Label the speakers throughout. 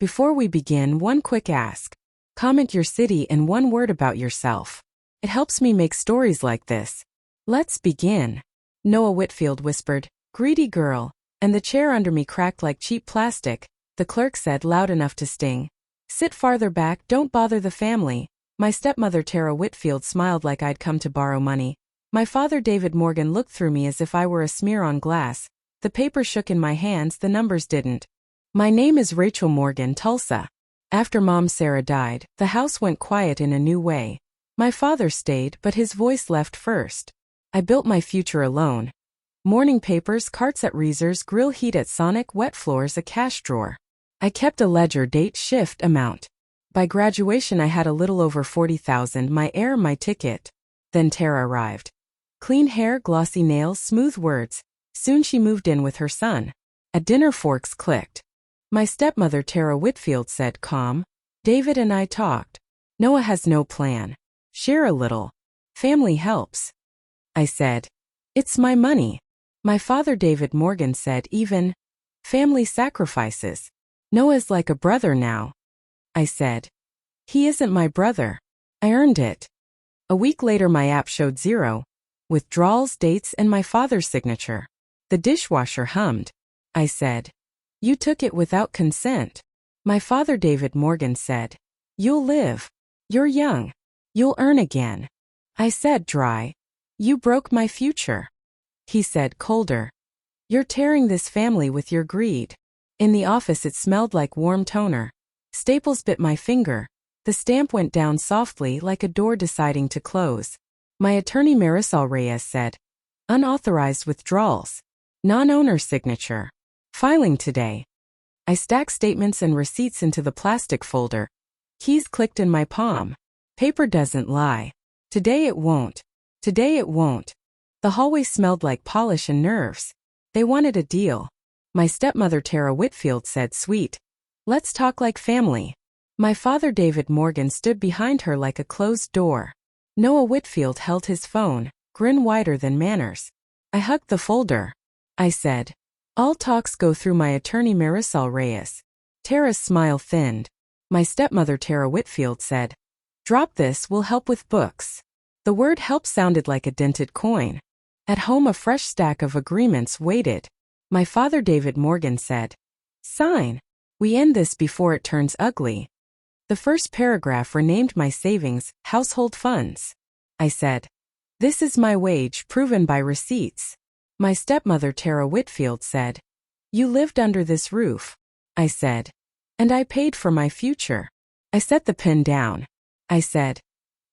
Speaker 1: Before we begin, one quick ask. Comment your city and one word about yourself. It helps me make stories like this. Let's begin. Noah Whitfield whispered, "Greedy girl," and the chair under me cracked like cheap plastic. The clerk said loud enough to sting, "Sit farther back, don't bother the family." My stepmother Tara Whitfield smiled like I'd come to borrow money. My father David Morgan looked through me as if I were a smear on glass. The paper shook in my hands, the numbers didn't. "My name is Rachel Morgan, Tulsa." After Mom Sarah died, the house went quiet in a new way. My father stayed, but his voice left first. I built my future alone. Morning papers, carts at Reezer's, grill heat at Sonic, wet floors, a cash drawer. I kept a ledger, date, shift, amount. By graduation I had a little over 40,000, my air, my ticket. Then Tara arrived. Clean hair, glossy nails, smooth words. Soon she moved in with her son. At dinner forks clicked. My stepmother Tara Whitfield said, "Calm." David and I talked. "Noah has no plan. Share a little. Family helps." I said, "It's my money." My father David Morgan said, "Even family sacrifices. Noah's like a brother now." I said, "He isn't my brother. I earned it." A week later my app showed zero. Withdrawals, dates, and my father's signature. The dishwasher hummed. I said, "You took it without consent." My father David Morgan said, "You'll live. You're young. You'll earn again." I said dry, "You broke my future." He said colder, "You're tearing this family with your greed." In the office it smelled like warm toner. Staples bit my finger. The stamp went down softly like a door deciding to close. My attorney Marisol Reyes said, "Unauthorized withdrawals. Non-owner signature. Filing today." I stacked statements and receipts into the plastic folder. Keys clicked in my palm. Paper doesn't lie. Today it won't. Today it won't. The hallway smelled like polish and nerves. They wanted a deal. My stepmother Tara Whitfield said, "Sweet. Let's talk like family." My father David Morgan stood behind her like a closed door. Noah Whitfield held his phone, grin wider than manners. I hugged the folder. I said, "All talks go through my attorney Marisol Reyes." Tara's smile thinned. My stepmother Tara Whitfield said, "Drop this, will help with books." The word help sounded like a dented coin. At home a fresh stack of agreements waited. My father David Morgan said, "Sign. We end this before it turns ugly." The first paragraph renamed my savings, household funds. I said, "This is my wage, proven by receipts." My stepmother Tara Whitfield said, "You lived under this roof." I said, "And I paid for my future." I set the pen down. I said,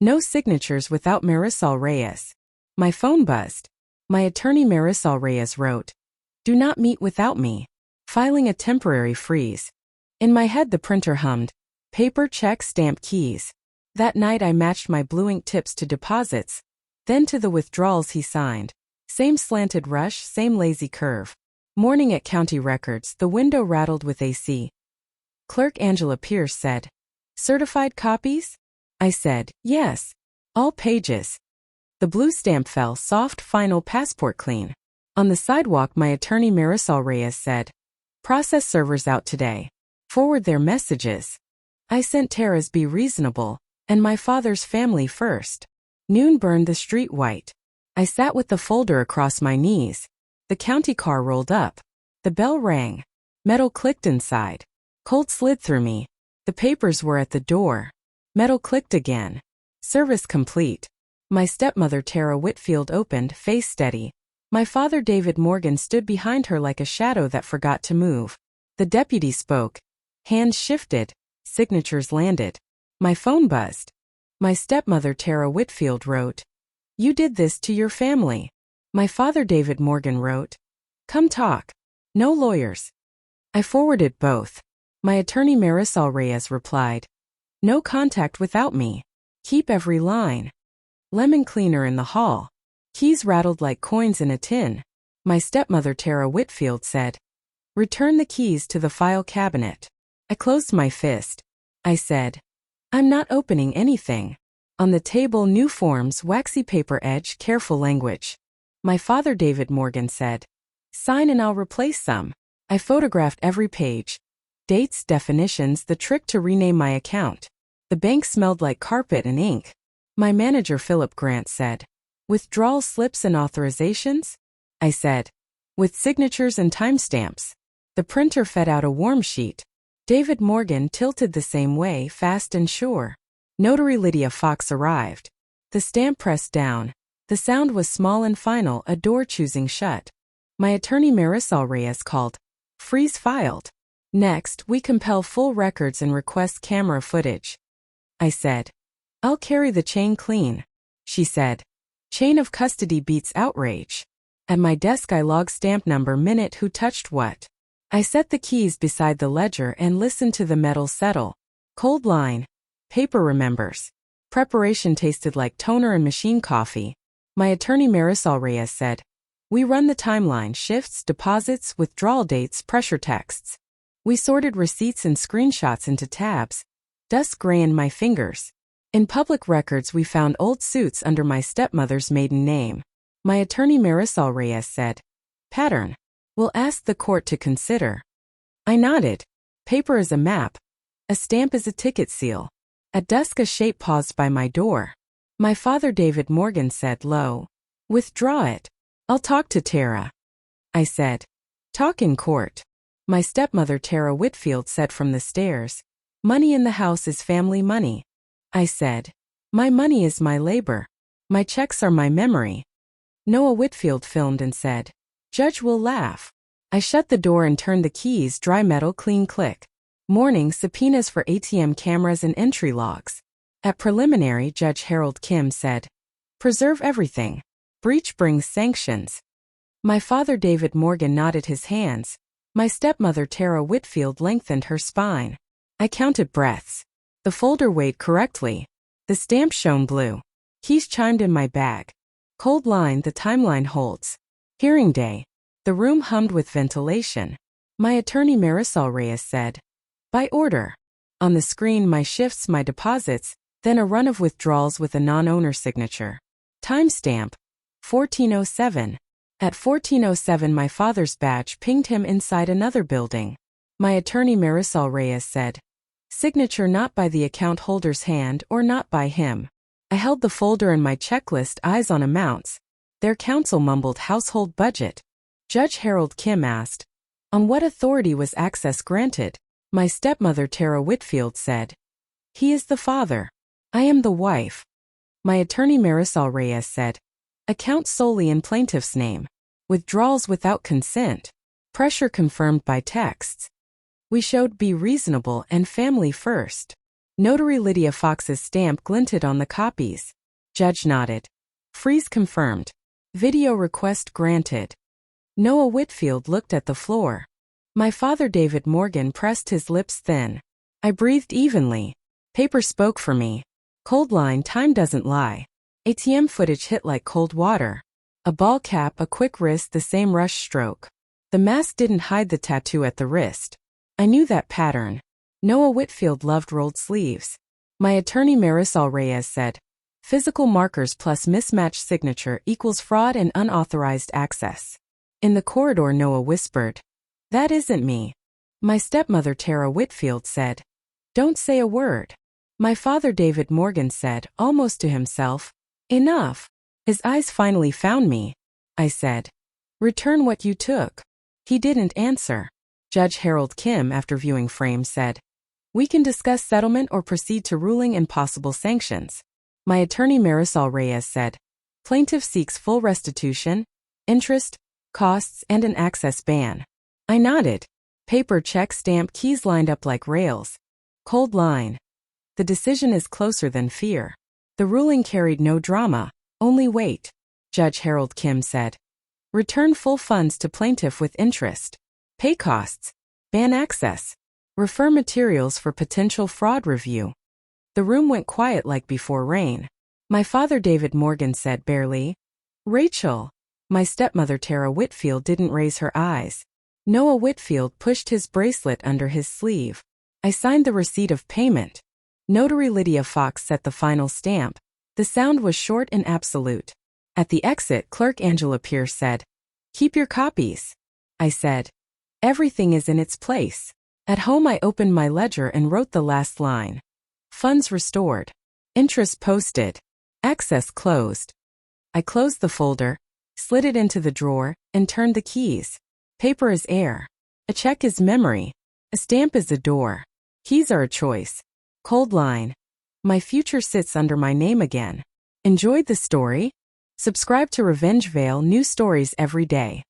Speaker 1: "No signatures without Marisol Reyes." My phone buzzed. My attorney Marisol Reyes wrote, "Do not meet without me. Filing a temporary freeze." In my head the printer hummed. Paper, check, stamp, keys. That night I matched my blue ink tips to deposits, then to the withdrawals he signed. Same slanted rush, same lazy curve. Morning at County Records, the window rattled with AC. Clerk Angela Pierce said, "Certified copies?" I said, "Yes. All pages." The blue stamp fell, soft, final, passport clean. On the sidewalk my attorney Marisol Reyes said, "Process servers out today. Forward their messages." I sent Tara's "Be reasonable," and my father's "Family first." Noon burned the street white. I sat with the folder across my knees. The county car rolled up. The bell rang. Metal clicked inside. Cold slid through me. The papers were at the door. Metal clicked again. Service complete. My stepmother Tara Whitfield opened, face steady. My father David Morgan stood behind her like a shadow that forgot to move. The deputy spoke. Hands shifted. Signatures landed. My phone buzzed. My stepmother Tara Whitfield wrote, "You did this to your family." My father David Morgan wrote, "Come talk. No lawyers." I forwarded both. My attorney Marisol Reyes replied, "No contact without me. Keep every line." Lemon cleaner in the hall. Keys rattled like coins in a tin. My stepmother Tara Whitfield said, "Return the keys to the file cabinet." I closed my fist. I said, "I'm not opening anything." On the table, new forms, waxy paper edge, careful language. My father David Morgan said, "Sign and I'll replace some." I photographed every page. Dates, definitions, the trick to rename my account. The bank smelled like carpet and ink. My manager Philip Grant said, "Withdrawal slips and authorizations?" I said, "With signatures and timestamps." The printer fed out a warm sheet. David Morgan tilted the same way, fast and sure. Notary Lydia Fox arrived. The stamp pressed down. The sound was small and final, a door choosing shut. My attorney Marisol Reyes called. "Freeze filed." Next, we compel full records and request camera footage. I said, "I'll carry the chain clean." She said, "Chain of custody beats outrage." At my desk I logged stamp number, minute, who touched what. I set the keys beside the ledger and listened to the metal settle. Cold line. Paper remembers. Preparation tasted like toner and machine coffee. My attorney Marisol Reyes said, "We run the timeline, shifts, deposits, withdrawal dates, pressure texts." We sorted receipts and screenshots into tabs. Dust gray in my fingers. In public records we found old suits under my stepmother's maiden name. My attorney Marisol Reyes said, "Pattern. We'll ask the court to consider." I nodded. Paper is a map. A stamp is a ticket seal. At dusk a shape paused by my door. My father David Morgan said low, "Withdraw it. I'll talk to Tara." I said, "Talk in court." My stepmother Tara Whitfield said from the stairs, "Money in the house is family money." I said, "My money is my labor. My checks are my memory." Noah Whitfield filmed and said, "Judge will laugh." I shut the door and turned the keys, dry metal, clean click. Morning, subpoenas for ATM cameras and entry logs. At preliminary, Judge Harold Kim said, "Preserve everything. Breach brings sanctions." My father David Morgan nodded his hands. My stepmother Tara Whitfield lengthened her spine. I counted breaths. The folder weighed correctly. The stamp shone blue. Keys chimed in my bag. Cold line, the timeline holds. Hearing day. The room hummed with ventilation. My attorney Marisol Reyes said, "By order." On the screen my shifts, my deposits, then a run of withdrawals with a non-owner signature. Timestamp. 1407. At 1407 my father's badge pinged him inside another building. My attorney Marisol Reyes said, "Signature not by the account holder's hand or not by him." I held the folder and my checklist, eyes on amounts. Their counsel mumbled household budget. Judge Harold Kim asked, "On what authority was access granted?" My stepmother Tara Whitfield said, "He is the father. I am the wife." My attorney Marisol Reyes said, "Account solely in plaintiff's name. Withdrawals without consent. Pressure confirmed by texts." We showed be reasonable and family first. Notary Lydia Fox's stamp glinted on the copies. Judge nodded. Freeze confirmed. Video request granted. Noah Whitfield looked at the floor. My father David Morgan pressed his lips thin. I breathed evenly. Paper spoke for me. Cold line, time doesn't lie. ATM footage hit like cold water. A ball cap, a quick wrist, the same rush stroke. The mask didn't hide the tattoo at the wrist. I knew that pattern. Noah Whitfield loved rolled sleeves. My attorney Marisol Reyes said, "Physical markers plus mismatched signature equals fraud and unauthorized access." In the corridor Noah whispered, "That isn't me." My stepmother Tara Whitfield said, "Don't say a word." My father David Morgan said, almost to himself, "Enough." His eyes finally found me. I said, "Return what you took." He didn't answer. Judge Harold Kim, after viewing frame, said, "We can discuss settlement or proceed to ruling and possible sanctions." My attorney Marisol Reyes said, "Plaintiff seeks full restitution, interest, costs, and an access ban." I nodded. Paper, check, stamp, keys lined up like rails. Cold line. The decision is closer than fear. The ruling carried no drama, only weight. Judge Harold Kim said, "Return full funds to plaintiff with interest. Pay costs. Ban access. Refer materials for potential fraud review." The room went quiet like before rain. My father David Morgan said barely, "Rachel." My stepmother Tara Whitfield didn't raise her eyes. Noah Whitfield pushed his bracelet under his sleeve. I signed the receipt of payment. Notary Lydia Fox set the final stamp. The sound was short and absolute. At the exit, Clerk Angela Pierce said, "Keep your copies." I said, "Everything is in its place." At home, I opened my ledger and wrote the last line. Funds restored. Interest posted. Access closed. I closed the folder, slid it into the drawer, and turned the keys. Paper is air. A check is memory. A stamp is a door. Keys are a choice. Cold line. My future sits under my name again. Enjoyed the story? Subscribe to Revenge Veil, new stories every day.